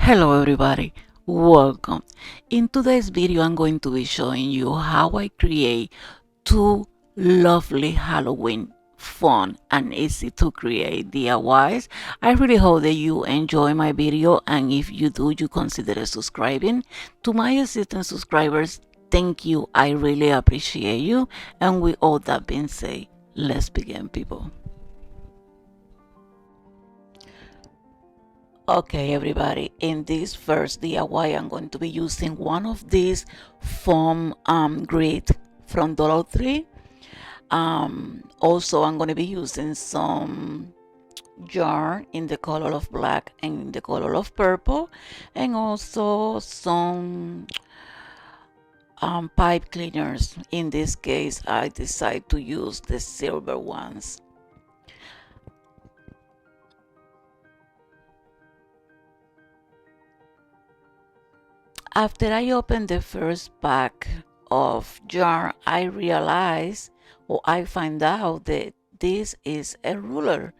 Hello everybody, welcome. In today's video I'm going to be showing you how I create two lovely Halloween fun and easy to create DIYs. I really hope that you enjoy my video, and if you do, you consider subscribing. To my existing subscribers, thank you, I really appreciate you. And with all that being said, let's begin, people. Okay, everybody, in this first DIY, I'm going to be using one of these foam grid from Dollar Tree. Also, I'm going to be using some yarn in the color of black and in the color of purple, and also some pipe cleaners. In this case, I decide to use the silver ones. After I opened the first pack of yarn, I realized, or I find out, that this is a ruler,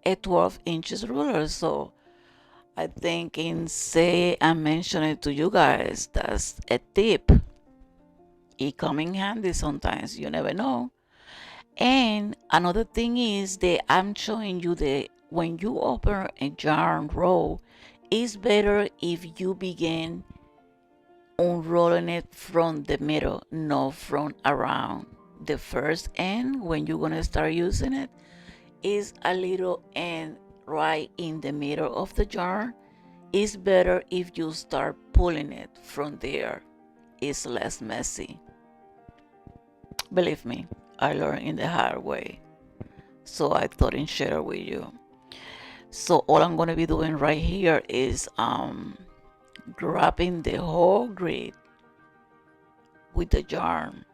a 12 inches ruler. So I think in say I mentioned it to you guys, that's a tip. It come in handy sometimes, you never know. And another thing is that I'm showing you that when you open a yarn roll, it's better if you begin unrolling it from the middle, not from around. The first end, when you're gonna start using it, is a little end right in the middle of the yarn. It's better if you start pulling it from there. It's less messy. Believe me, I learned in the hard way, so I thought I'd share with you. So all I'm gonna be doing right here is grabbing the whole grid with the yarn,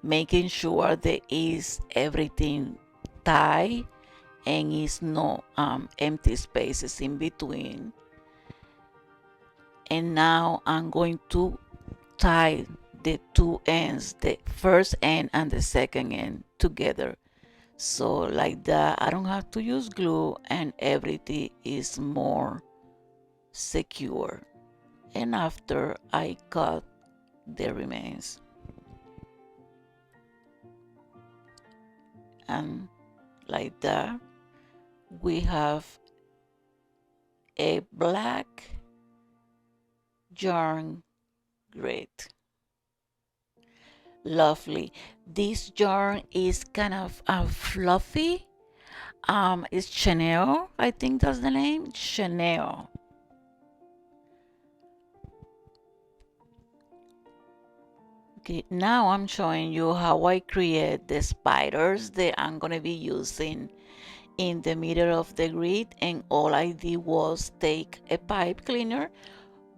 making sure there is everything tied and is no empty spaces in between. And now I'm going to tie the two ends, the first end and the second end, together. So like that, I don't have to use glue and everything is more secure. And after I cut the remains, and like that, we have a black yarn grid. Lovely. This yarn is kind of fluffy. It's Chanel, I think that's the name, Chanel. Okay, now I'm showing you how I create the spiders that I'm gonna be using in the middle of the grid. And all I did was take a pipe cleaner,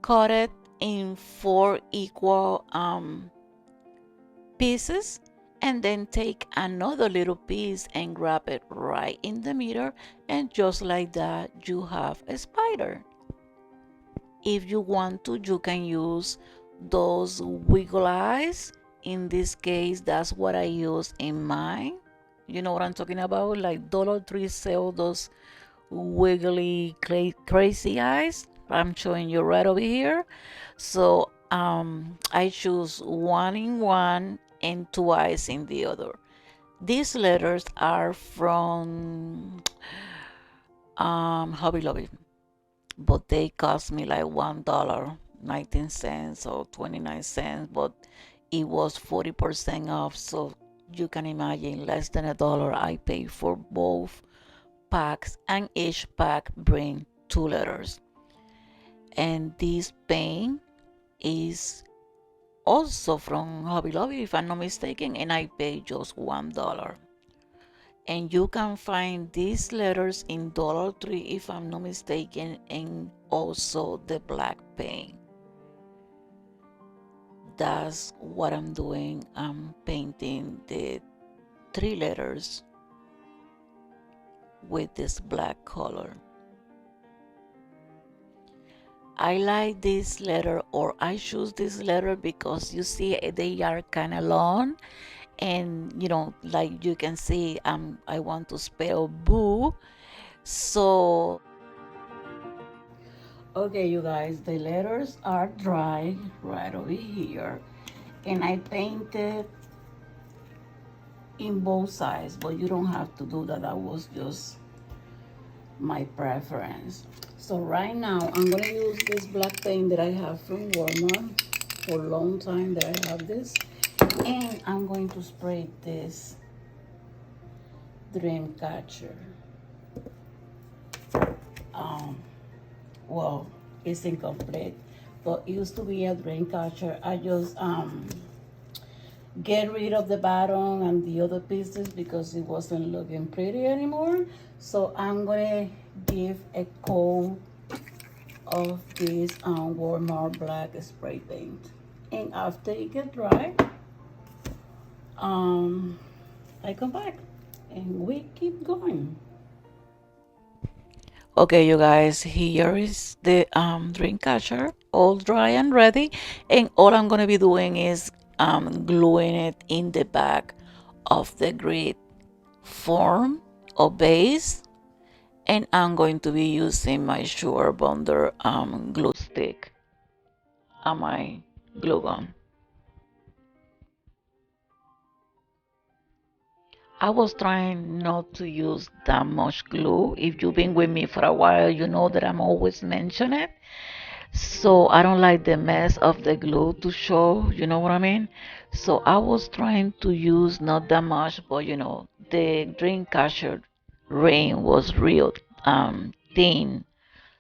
cut it in 4 equal pieces, and then take another little piece and grab it right in the middle, and just like that you have a spider. If you want to, you can use those wiggle eyes. In this case, that's what I use in mine. You know what I'm talking about? Like Dollar Tree sell those wiggly crazy eyes. I'm showing you right over here. So I choose one in one and two eyes in the other. These letters are from Hobby Lobby, but they cost me like $1.19 or 29 cents, but it was 40% off. So you can imagine, less than $1 I pay for both packs, and each pack bring 2 letters. And this paint is also from Hobby Lobby, if I'm not mistaken, and I pay just $1. And you can find these letters in Dollar Tree, if I'm not mistaken, and also the black paint. That's what I'm doing. I'm painting the 3 letters with this black color. I like this letter, or I choose this letter because you see they are kind of long, and you know, like you can see, I want to spell boo. So Okay, you guys, the letters are dry right over here, and I painted in both sides, but you don't have to do that. That was just my preference. So right now I'm gonna use this black paint that I have from Walmart for a long time that I have this, and I'm going to spray this dream catcher. um well, it's incomplete, but it used to be a dream catcher. I just get rid of the bottom and the other pieces because it wasn't looking pretty anymore. So I'm gonna give a coat of this Walmart black spray paint, and after it get dry, um, I come back and we keep going. Okay, you guys, here is the drink catcher, all dry and ready, and all I'm gonna be doing is gluing it in the back of the grid form or base, and I'm going to be using my Sugar Bonder glue stick and my glue gun. I was trying not to use that much glue. If you've been with me for a while, you know that I'm always mentioning it. So I don't like the mess of the glue to show, you know what I mean? So I was trying to use not that much, but the drink catcher ring was real thin.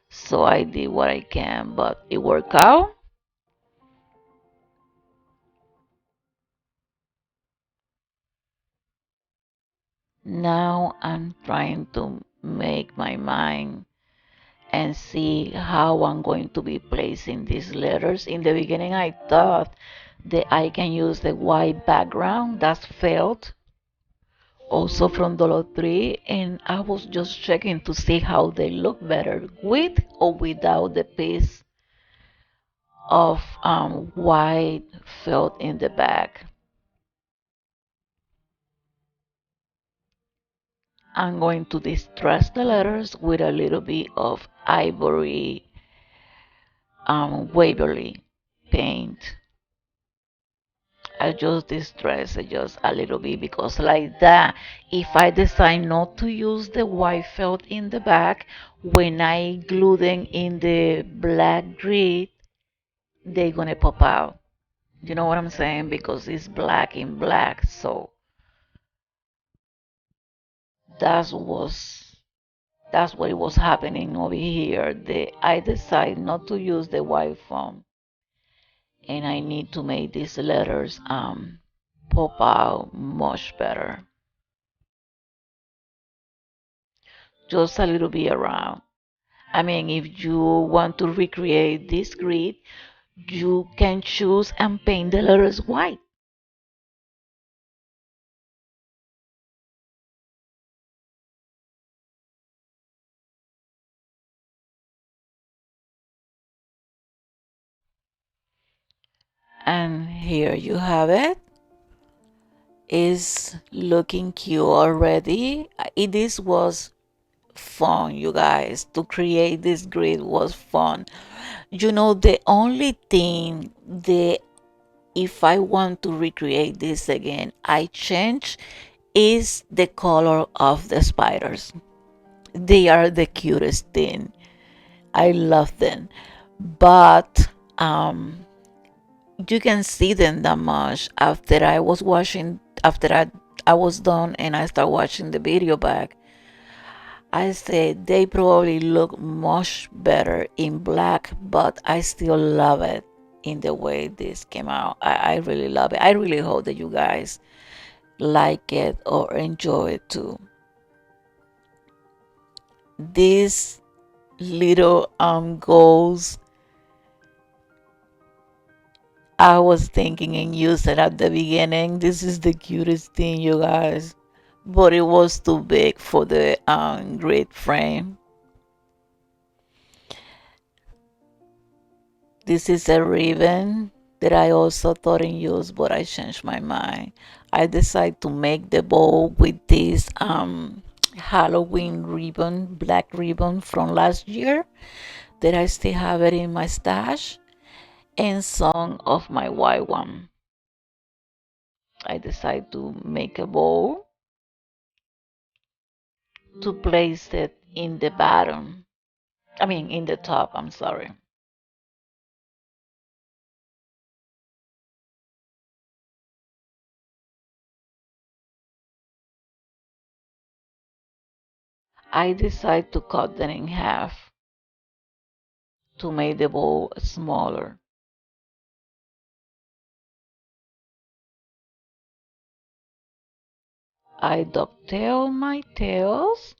So I did what I can, but it worked out. Now I'm trying to make my mind and see how I'm going to be placing these letters. In the beginning, I thought that I can use the white background that's felt also from Dollar Tree, and I was just checking to see how they look better with or without the piece of white felt in the back. I'm going to distress the letters with a little bit of ivory Waverly paint. I just distress it just a little bit because like that, if I decide not to use the white felt in the back, when I glue them in the black grid, they're gonna pop out. You know what I'm saying? Because it's black in black. So that was that's what it was happening over here. I decide not to use the white foam, and I need to make these letters pop out much better. Just a little bit around. I mean, if you want to recreate this grid, you can choose and paint the letters white. And here you have it. It's looking cute already. This was fun, you guys. To create this grid was fun. The only thing that if I want to recreate this again, I change is the color of the spiders. They are the cutest thing. I love them. But you can see them that much after I was watching, after I was done and I start watching the video back. I said they probably look much better in black, but I still love it in the way this came out. I really love it. I really hope that you guys like it or enjoy it too. These little goals I was thinking and using at the beginning. This is the cutest thing, you guys. But it was too big for the grid frame. This is a ribbon that I also thought in use, but I changed my mind. I decided to make the bow with this Halloween ribbon, black ribbon from last year that I still have it in my stash, and some of my white one. I decided to make a bowl to place it in the bottom. I mean, in the top, I'm sorry. I decided to cut them in half to make the bowl smaller. I dovetail my tails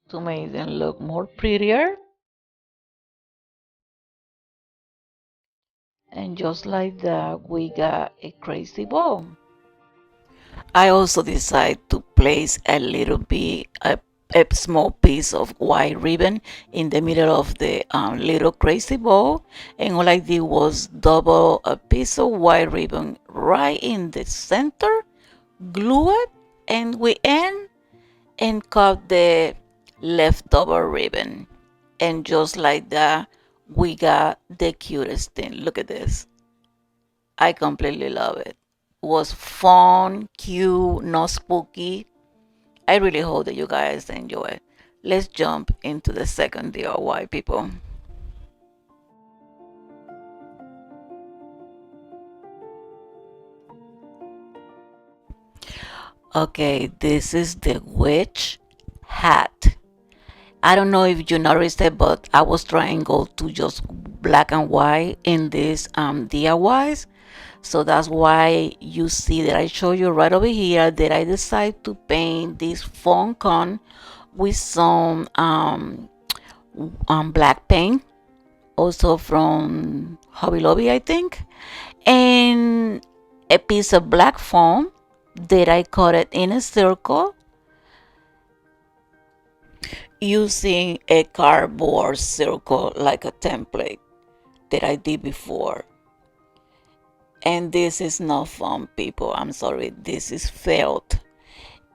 to make them look more prettier. And just like that, we got a crazy bow. I also decided to place a little bit, a small piece of white ribbon in the middle of the little crazy bow. And all I did was double a piece of white ribbon right in the center, glue it, and we end and cut the leftover ribbon. And just like that, we got the cutest thing. Look at this. I completely love it. It was fun, cute, not spooky. I really hope that you guys enjoy it. Let's jump into the second DIY, people. Okay, this is the witch hat. I don't know if you noticed it, but I was trying to go to just black and white in these DIYs. So that's why you see that I show you right over here that I decided to paint this phone cone with some black paint, also from Hobby Lobby, I think, and a piece of black foam that I cut it in a circle using a cardboard circle like a template that I did before. And this is not fun, people. I'm sorry, this is felt.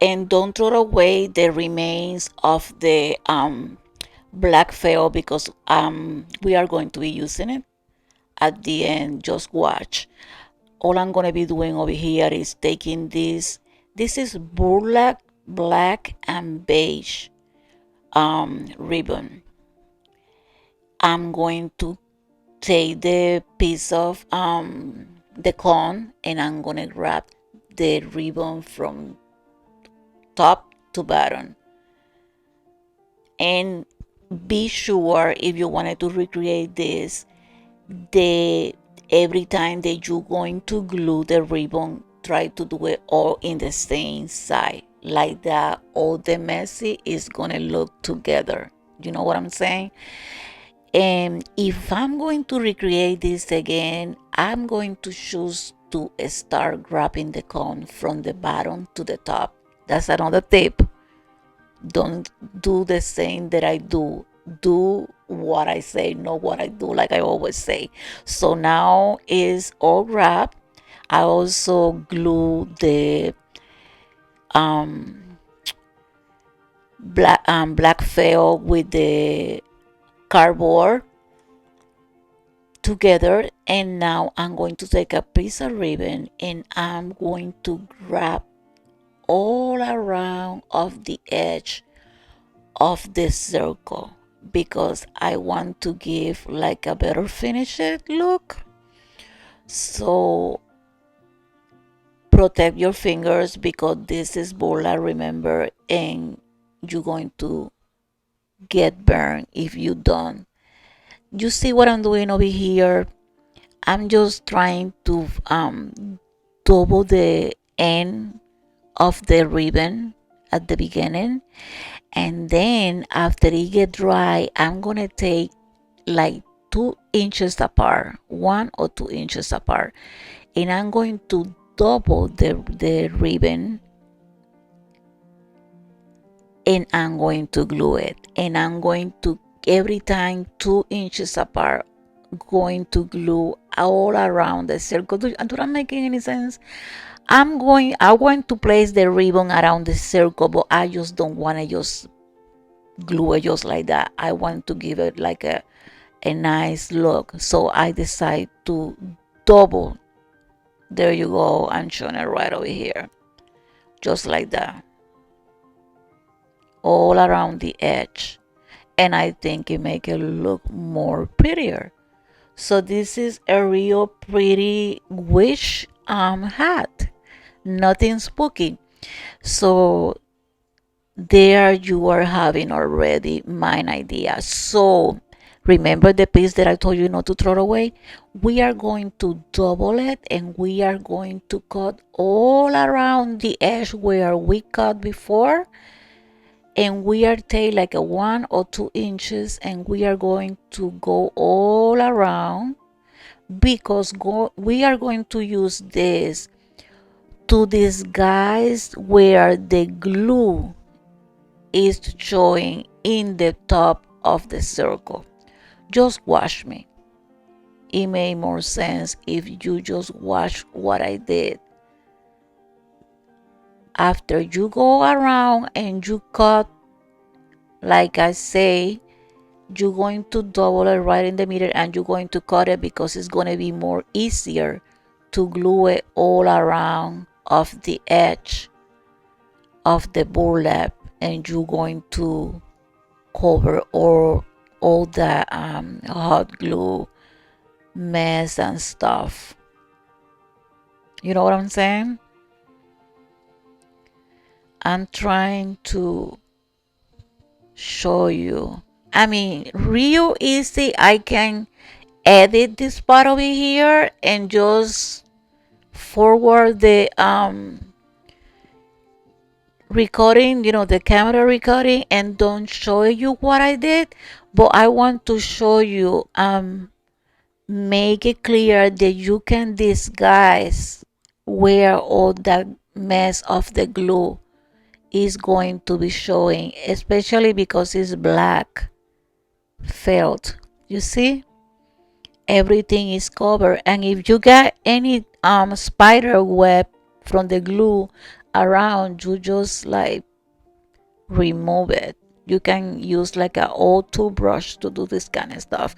And don't throw away the remains of the black felt because we are going to be using it at the end. Just watch. All I'm going to be doing over here is taking this is burlap black and beige ribbon. I'm going to take the piece of the cone and I'm going to grab the ribbon from top to bottom. And be sure if you wanted to recreate this, the every time that you're going to glue the ribbon, try to do it all in the same side. Like that, all the messy is gonna look together. You know what I'm saying? And if I'm going to recreate this again, I'm going to choose to start grabbing the cone from the bottom to the top. That's another tip. Don't do the same that I do. Do what I say, not what I do, like I always say. So now is all wrapped. I also glue the um, black felt with the cardboard together, and now I'm going to take a piece of ribbon and I'm going to grab all around of the edge of the circle because I want to give like a better finished look. So protect your fingers because this is burlap, remember, and you're going to get burned if you don't. You see what I'm doing over here? I'm just trying to double the end of the ribbon at the beginning, and then after it get dry I'm gonna take like 2 inches apart, 1 or 2 inches apart, and I'm going to double the ribbon and I'm going to glue it, and I'm going to every time 2 inches apart going to glue all around the circle. Do I'm making any sense? I want to place the ribbon around the circle, but I just don't want to just glue it just like that. I want to give it like a nice look. So I decide to double. There you go. I'm showing it right over here. Just like that. All around the edge. And I think it make it look more prettier. So this is a real pretty wish hat. Nothing spooky. So there you are having already mine idea. So remember the piece that I told you not to throw away? We are going to double it and we are going to cut all around the edge where we cut before, and we are take like a 1 or 2 inches and we are going to go all around, because we are going to use this to disguise where the glue is showing in the top of the circle. Just watch me. It made more sense if you just watch what I did. After you go around and you cut, like I say, you're going to double it right in the middle and you're going to cut it because it's going to be more easier to glue it all around of the edge of the burlap, and you're going to cover all the hot glue mess and stuff. You know what I'm saying? I'm trying to show you. I mean, real easy. I can edit this part over here and just forward the recording, the camera recording, and don't show you what I did. But I want to show you, make it clear that you can disguise where all that mess of the glue is going to be showing, especially because it's black felt. You see, everything is covered, and if you got any spider web from the glue around, you just like remove it. You can use like an old toothbrush to do this kind of stuff.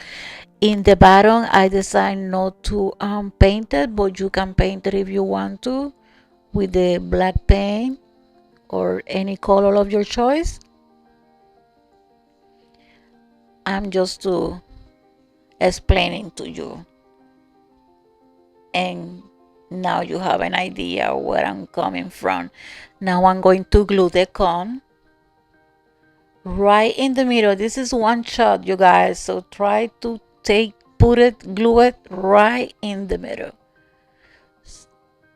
In the bottom, I decided not to paint it, but you can paint it if you want to with the black paint or any color of your choice. I'm just to explaining to you, and now you have an idea where I'm coming from. Now I'm going to glue the cone right in the middle. This is one shot, you guys, so try to glue it right in the middle.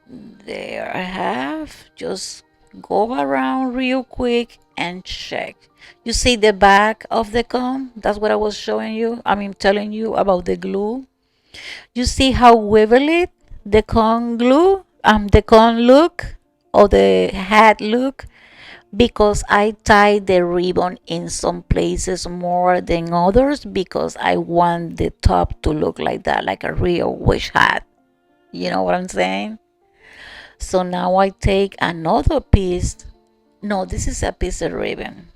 There I have. Just go around real quick and check. You see the back of the cone? That's what I was showing you. Telling you about the glue. You see how wiggly the cone look, or the hat look, because I tie the ribbon in some places more than others because I want the top to look like that, like a real wish hat. You know what I'm saying? So now I take another piece. No, this is a piece of ribbon,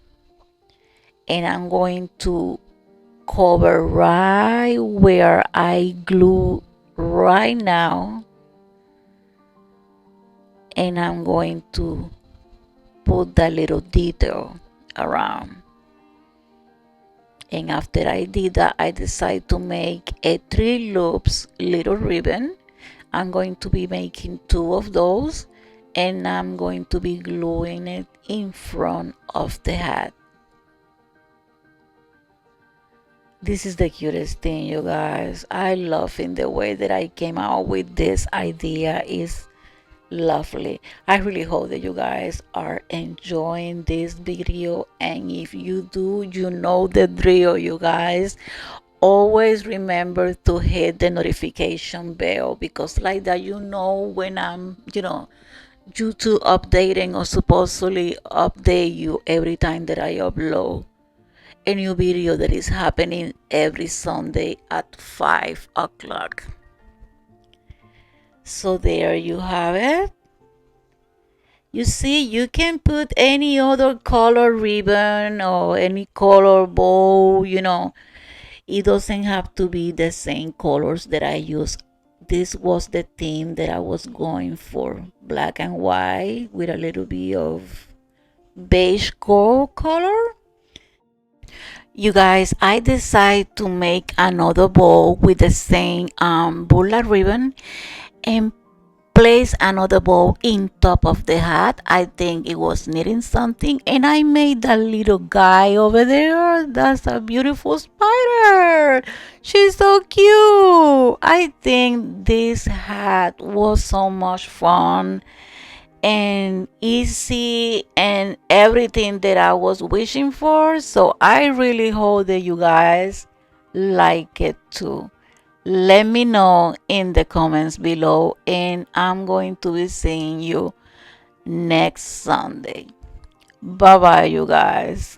and I'm going to cover right where I glue right now, and I'm going to put that little detail around. And after I did that, I decided to make a 3 loops little ribbon. I'm going to be making 2 of those, and I'm going to be gluing it in front of the hat. This is the cutest thing, you guys. I love in the way that I came out with this idea. Is lovely. I really hope that you guys are enjoying this video, and if you do, you know the drill, you guys. Always remember to hit the notification bell, because like that you know when I'm YouTube updating, or supposedly update you every time that I upload a new video that is happening every Sunday at 5 o'clock. So there you have it. You see, you can put any other color ribbon or any color bow, It doesn't have to be the same colors that I use. This was the theme that I was going for. Black and white with a little bit of beige gold color. You guys, I decided to make another bow with the same burlap ribbon and place another bow in top of the hat. I think it was needing something, and I made that little guy over there. That's a beautiful spider. She's so cute. I think this hat was so much fun and easy and everything that I was wishing for. So I really hope that you guys like it too. Let me know in the comments below, and I'm going to be seeing you next Sunday. Bye bye, you guys.